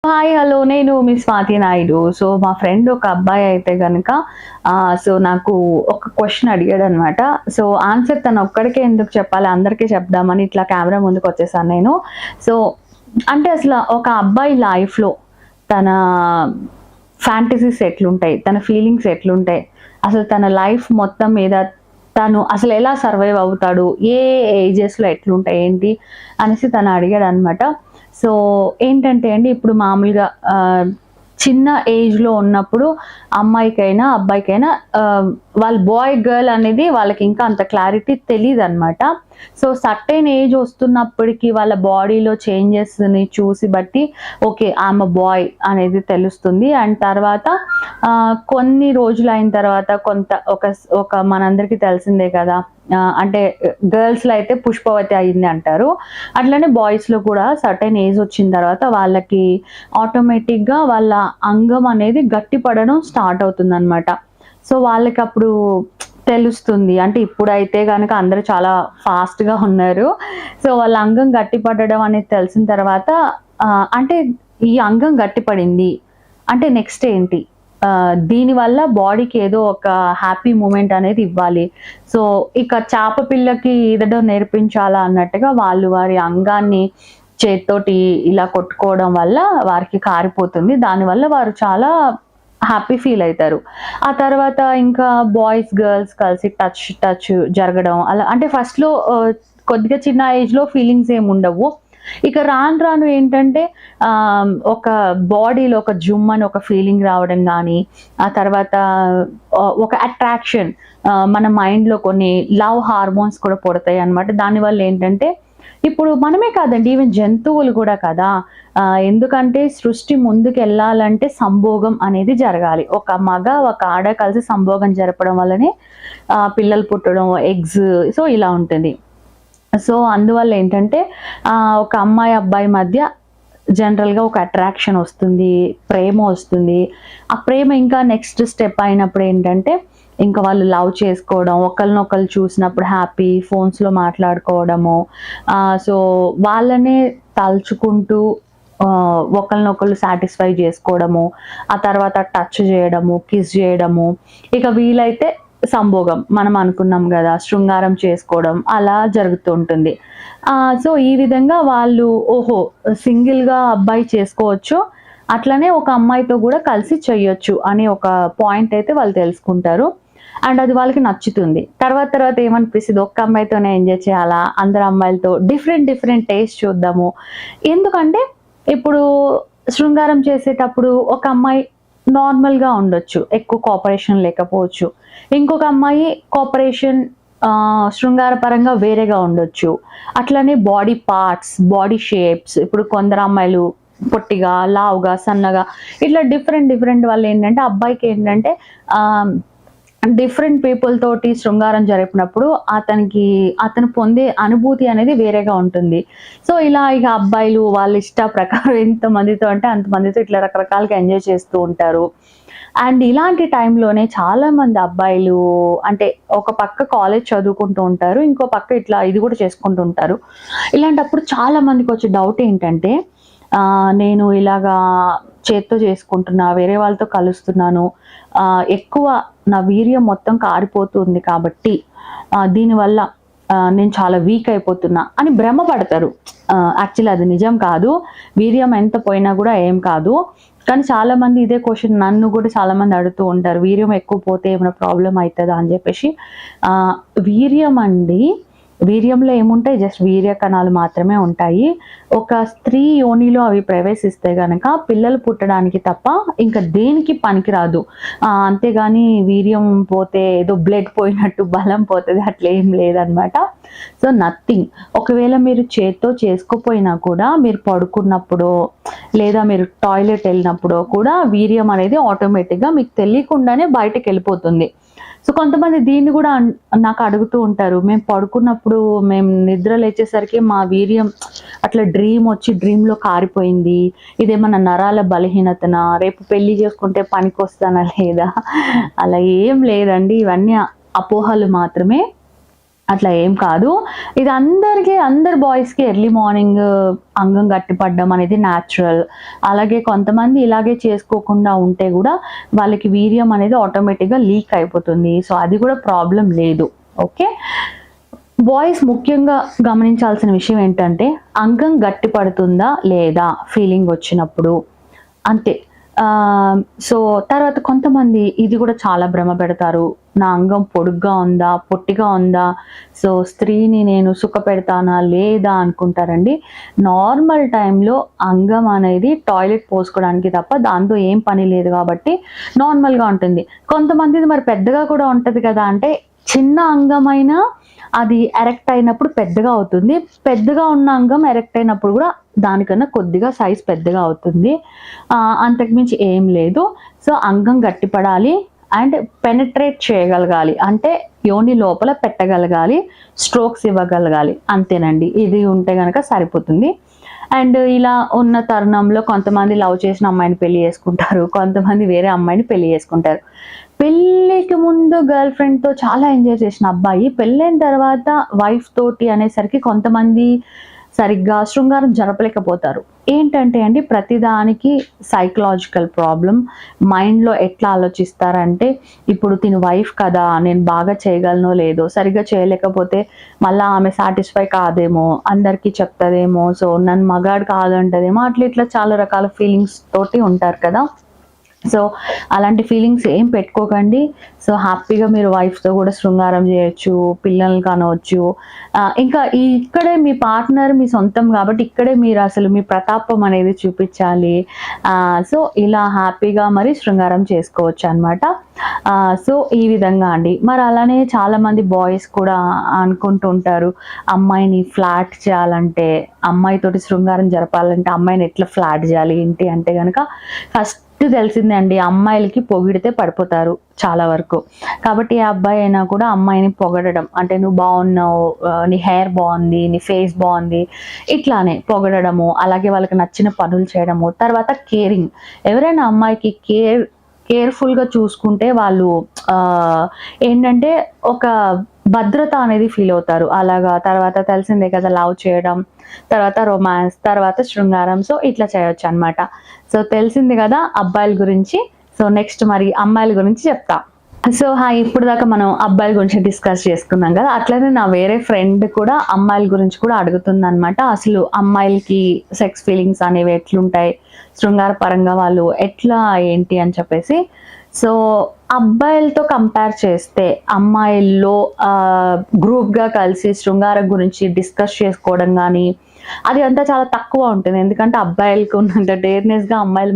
Hi. Hello. నేను మీ Swathi Naidu. So, మా friend ఒక అబ్బాయి అయితే గనక నాకు ఒక క్వెషన్ అడిగాడనమాట. సో, ఆన్సర్ తనొక్కడికే ఎందుకు చెప్పాలి, అందరికీ చెప్దామని ఇట్లా కెమెరా ముందుకొచ్చేసాను నేను. సో, అంటే అసల ఒక అబ్బాయి లైఫ్‌లో తన ఫ్యాంటసీస్ ఎట్లుంటాయి, తన ఫీలింగ్స్ ఎట్లుంటాయి, అసలు తన లైఫ్ మొత్తం మీద తను అసలెలా సర్వైవ్ అవుతాడు, ఏ ఏజెస్‌లో ఎట్లుంటాయి, ఏంటి అనేసి తను అడిగాడనమాట. సో, ఏంటంటే అండి, ఇప్పుడు మామూలుగా చిన్న ఏజ్‌లో ఉన్నప్పుడు అమ్మాయికైనా, అబ్బాయికైనా వాళ్ళ బాయ్, గర్ల్ అనేది వాళ్ళకింకా అంత క్లారిటీ తెలీదనమాట. సో, సర్టెన్ ఏజ్ వస్తున్నప్పటికి వాళ్ళ బాడీలో చేంజెస్‌ని చూసి బట్టి ఓకే, ఐయామ్ ఎ బాయ్ అనేది తెలుస్తుంది. అండ్ తర్వాత కొన్ని రోజులయిన తర్వాత ఒక మనందరికీ తెలిసిందే కదా! అంటే గర్ల్స్‌లో అయితే పుష్పవతి అయింది అంటారు. అట్లనే బాయ్స్‌లో కూడా సర్టెన్ ఏజ్ వచ్చిన తర్వాత వాళ్ళకి ఆటోమేటిక్‌గా వాళ్ళ అంగం అనేది గట్టిపడడం స్టార్ట్ అవుతుందనమాట. సో, వాళ్ళకప్పుడు తెలుస్తుంది. అంటే ఇప్పుడైతే గనక అందరూ చాలా ఫాస్ట్‌గా ఉన్నారు. సో, వాళ్ళ అంగం గట్టిపడడం అనేది తెలిసిన తర్వాత అంటే ఈ అంగం గట్టిపడింది. అంటే నెక్స్ట్ ఏంటి? దీనివల్ల బాడీకి ఏదో ఒక హ్యాపీ మూమెంట్ అనేది ఇవ్వాలి. సో, ఇక చేప పిల్లకి ఈదడం నేర్పించాలా అన్నట్టుగా వాళ్ళు వారి అంగాన్ని చేత్తోటి ఇలా కొట్టుకోవడం వల్ల వారికి కారిపోతుంది. దానివల్ల వారు చాలా హ్యాపీ ఫీల్ అయితారు. ఆ తర్వాత ఇంకా బాయ్స్, గర్ల్స్ కలిసి టచ్ జరగడం అలా అంటే ఫస్ట్‌లో కొద్దిగా చిన్న ఏజ్‌లో ఫీలింగ్స్ ఏమి ఉండవు. ఇక రాను రాను ఏంటంటే ఒక బాడీలో ఒక జుమ్ అని ఒక ఫీలింగ్ రావడం గానీ, ఆ తర్వాత ఒక అట్రాక్షన్, మన మైండ్‌లో కొన్ని లవ్ హార్మోన్స్ కూడా పుడతాయన్నమాట. దానివల్ల ఏంటంటే ఇప్పుడు మనమే కాదండి, ఈవెన్ జంతువులు గూడా కదా! ఎందుకంటే సృష్టి ముందుకెళ్ళాలంటే సంభోగం అనేది జరగాలి. ఒక మగ, ఒక ఆడ కలిసి సంభోగం జరపడం వల్లనే పిల్లలు పుట్టడం, ఎగ్స్, సో, ఇలా ఉంటుంది. సో, అందువల్ల ఏంటంటే ఒక అమ్మాయి, అబ్బాయి మధ్య జనరల్‌గా ఒక అట్రాక్షన్ ఒస్తుంది. ప్రేమ ఒస్తుంది. ఆ ప్రేమ ఇంకా నెక్స్ట్ స్టెప్ అయినప్పుడు ఏంటంటే, ఇంకా వాళ్ళు లవ్ చేసుకోవడం, ఒకళ్ళనొకళ్ళు చూసినప్పుడు హ్యాపీ, ఫోన్స్‌లో మాట్లాడుకోవడము. సో, వాళ్ళనే తలుచుకుంటూ ఒకళ్ళనొకళ్ళు సాటిస్ఫై జేసుకోవడము. ఆ తర్వాత టచ్ జేయడము, కిస్ జేయడము. ఇక వీలైతే సంభోగం. మనం అనుకున్నాం గదా! శృంగారం చేసుకోవడం అలా జరుగుతూ ఉంటుంది. సో, ఈ విధంగా వాళ్ళు ఓహో, సింగిల్‌గా అబ్బాయి చేసుకోవచ్చు, అట్లనే ఒక అమ్మాయితో గూడా కలిసి చెయ్యొచ్చు అనే ఒక పాయింట్ అయితే వాళ్ళు తెలుసుకుంటారు. అండ్ అది వాళ్ళకి నచ్చుతుంది. తర్వాత తర్వాత ఏమనిపిస్తది, ఒక్క అమ్మాయితోనే ఎంజాయ్ చేయాలా, అందరు అమ్మాయిలతో డిఫరెంట్ టేస్ట్ చూద్దాము. ఎందుకంటే ఇప్పుడు శృంగారం చేసేటప్పుడు ఒక అమ్మాయి నార్మల్‌గా ఉండొచ్చు. ఎక్కువ కోఆపరేషన్ లేకపోవచ్చు. ఇంకొక అమ్మాయి కోఆపరేషన్ శృంగార పరంగా వేరేగా ఉండొచ్చు. అట్లనే బాడీ పార్ట్స్, బాడీ షేప్స్, ఇప్పుడు కొందరు అమ్మాయిలు పొట్టిగా, లావుగా, సన్నగా ఇట్లా డిఫరెంట్ వాళ్ళేంటంటే అబ్బాయికేంటంటే ఆహ్, డిఫరెంట్ పీపుల్ తోటి శృంగారం జరిపినప్పుడు అతను పొందే అనుభూతి అనేది వేరేగా ఉంటుంది. సో, ఇలా ఇక అబ్బాయిలు వాళ్ళ ఇష్ట ప్రకారం ఎంతమందితో అంటే అంతమందితో ఇట్లా రకరకాలుగా ఎంజాయ్ చేస్తూ ఉంటారు. అండ్ ఇలాంటి టైంలోనే చాలామంది అబ్బాయిలు అంటే ఒక పక్క కాలేజ్ చదువుకుంటూ ఉంటారు. ఇంకో పక్క ఇట్లా ఇది కూడా చేసుకుంటూ ఉంటారు. ఇలాంటప్పుడు చాలా మందికొచ్చే డౌట్ ఏంటంటే నేను ఇలాగా చేత్తో చేసుకుంటున్నా, వేరే వాళ్ళతో కలుస్తున్నాను, ఎక్కువ నా వీర్యం మొత్తం కారిపోతుంది కాబట్టి దీనివల్ల నేను చాలా వీక్ అయిపోతున్నా అని భ్రమ పడతారు. యాక్చువల్లీ అది నిజం కాదు. వీర్యం ఎంత పోయినా గూడా ఏం కాదు. కానీ చాలామంది ఇదే క్వెషన్ నన్ను గూడా చాలామంది అడుగుతూ ఉంటారు. వీర్యం ఎక్కువ పోతే ఏమైనా ప్రాబ్లమ్ అయితదా అని జెప్పేసి. వీర్యం అండి, వీర్యంలో ఏముంటాయి? జస్ట్ వీర్య కణాలు మాత్రమే ఉంటాయి. ఒక స్త్రీ యోనిలో అవి ప్రవేశిస్తే గనక పిల్లలు పుట్టడానికి తప్ప ఇంకా దేనికి పనికిరాదు. అంతేగాని వీర్యం పోతే ఏదో బ్లడ్ పోయినట్టు బలం పోతది అట్లా ఏం లేదనమాట. So, nothing. ఒకవేళ మీరు చేత్తో చేసుకోపోయినా కూడా మీరు పడుకున్నప్పుడో, లేదా మీరు టాయిలెట్ ఎళ్ళినప్పుడో కూడా వీర్యం అనేది ఆటోమేటిక్‌గా మీకు తెలియకుండానే బయటకెళ్ళిపోతుంది. సో, కొంతమంది దీన్ని గూడా నాకు అడుగుతూ ఉంటారు. మేము పడుకున్నప్పుడు మేము నిద్ర లేచేసరికి మా వీర్యం అట్లా డ్రీమ్‌లో కారిపోయింది. ఇదేమన్నా నరాల బలహీనతనా? రేపు పెళ్లి చేసుకుంటే పనికొస్తానా లేదా? అలా ఏం లేదండి. ఇవన్నీ అపోహలు మాత్రమే. అట్లా ఏం కాదు. ఇది అందరి బాయ్స్‌కి ఎర్లీ మార్నింగ్ అంగం గట్టిపడడం అనేది న్యాచురల్. అలాగే కొంతమంది ఇలాగే చేసుకోకుండా ఉంటే గూడా వాళ్ళకి వీర్యం అనేది ఆటోమేటిక్‌గా లీక్ అయిపోతుంది. సో, అది కూడా ప్రాబ్లమ్ లేదు. ఓకే. బాయ్స్ ముఖ్యంగా గమనించాల్సిన విషయం ఏంటంటే, అంగం గట్టిపడుతుందా లేదా ఫీలింగ్ వచ్చినప్పుడు అంతే. సో, తర్వాత కొంతమంది ఇది కూడా చాలా భ్రమ పెడతారు. నా అంగం పొడుగ్గా ఉందా? పొట్టిగా ఉందా? సో, స్త్రీని నేను సుఖపెడతానా? లేదా? అనుకుంటారండి. నార్మల్ టైంలో అంగం అనేది టాయిలెట్ పోసుకోవడానికి తప్ప దాంతో ఏం పని లేదు కాబట్టి నార్మల్‌గా ఉంటుంది. కొంతమందిది మరి పెద్దగా కూడా ఉంటది కదా! అంటే చిన్న అంగమైనా అది ఎరెక్ట్ అయినప్పుడు పెద్దగా అవుతుంది. పెద్దగా ఉన్న అంగం ఎరెక్ట్ అయినప్పుడు గూడా దానికన్నా కొద్దిగా సైజ్ పెద్దగా అవుతుంది. అంతకుమించి ఏం లేదు. సో, అంగం గట్టిపడాలి అండ్ పెనెట్రేట్ చేయగలగాలి. అంటే యోని లోపల పెట్టగలగాలి. స్ట్రోక్స్ ఇవ్వగలగాలి. అంతేనండి. ఇది ఉంటే గనక సరిపోతుంది. అండ్ ఇలా ఉన్న తరుణంలో కొంతమంది లవ్ చేసిన అమ్మాయిని పెళ్లి చేసుకుంటారు. కొంతమంది వేరే అమ్మాయిని పెళ్లి చేసుకుంటారు. పెళ్ళికి ముందు గర్ల్ ఫ్రెండ్‌తో చాలా ఎంజాయ్ చేసిన అబ్బాయి పెళ్ళైన తర్వాత వైఫ్ తోటి అనేసరికి కొంతమంది సరిగ్గా శృంగారం జరపలేకపోతారు. ఏంటంటే అండి ప్రతిదానికి సైకలాజికల్ ప్రాబ్లమ్. మైండ్‌లో ఎట్లా ఆలోచిస్తారంటే ఇప్పుడు తిను వైఫ్ కదా! నేను బాగా చేయగలనో లేదో, సరిగ్గా చేయలేకపోతే మళ్ళా ఆమె సాటిస్ఫై కాదేమో, అందరికీ చెప్తదేమో, సో నన్ను మగాడు కాదంటదేమో అట్లా ఇట్లా చాలా రకాల ఫీలింగ్స్ తోటి ఉంటారు కదా! సో, అలాంటి ఫీలింగ్స్ ఏం పెట్టుకోకండి. సో, హ్యాపీగా మీరు వైఫ్‌తో గూడా శృంగారం జేయొచ్చు, పిల్లల్ని కనవచ్చు. ఇంకా ఇక్కడే మీ పార్ట్నర్ మీ సొంతం గాబట్టి, ఇక్కడే మీరసలు మీ ప్రతాపం అనేది చూపిచ్చాలి. సో, ఇలా హ్యాపీగా మరి శృంగారం చేసుకోవచ్చనమాట. సో, ఈ విధంగా అండి. మరి అలానే చాలామంది బాయ్స్ కూడా అనుకుంటూ ఉంటారు, అమ్మాయిని ఫ్లాట్ చేయాలంటే, అమ్మాయితోటి శృంగారం జరపాలంటే, అమ్మాయిని ఎట్లా ఫ్లాట్ జేయాలి ఏంటి అంటే గనక ఫస్ట్ తెలిసిందే అండి. అమ్మాయిలకి పొగిడితే పడిపోతారు చాలా వరకు. కాబట్టి ఏ అబ్బాయి అయినా కూడా అమ్మాయిని పొగడడం అంటే నువ్వు బాగున్నావు, నీ హెయిర్ బాగుంది, నీ ఫేస్ బాగుంది, ఇట్లానే పొగడము. అలాగే వాళ్ళకి నచ్చిన పనులు చేయడము. తర్వాత కేరింగ్. ఎవరైనా అమ్మాయికి కేర్‌ఫుల్‌గా చూసుకుంటే వాళ్ళు ఏంటంటే ఒక భద్రత అనేది ఫీల్ అవుతారు. అలాగా తర్వాత తెలిసిందే కదా! లవ్ చేయడం, తర్వాత రొమాన్స్, తర్వాత శృంగారం. సో, ఇట్లా చేయొచ్చనమాట. సో, తెలిసింది గదా! అబ్బాయిల గురించి. సో, నెక్స్ట్ మరి అమ్మాయిల గురించి చెప్తా. సో, ఇప్పటిదాకా మనం అబ్బాయిల గురించి డిస్కస్ చేసుకున్నాం గదా! అట్లనే నా వేరే ఫ్రెండ్ కూడా అమ్మాయిల గురించి కూడా అడుగుతుందనమాట. అసలు అమ్మాయిలకి సెక్స్ ఫీలింగ్స్ అనేవి ఎట్లుంటాయి? శృంగార పరంగా వాళ్ళు ఎట్లా ఏంటి అని చెప్పేసి. సో, అబ్బాయిలతో కంపేర్ చేస్తే అమ్మాయిల్లో గ్రూప్‌గా కలిసి శృంగారం గురించి డిస్కస్ చేసుకోవడం గానీ, అది అంతా చాలా తక్కువ ఉంటుంది. ఎందుకంటే అబ్బాయిలకి ఉన్నంత డేర్‌నెస్‌గా అమ్మాయిలు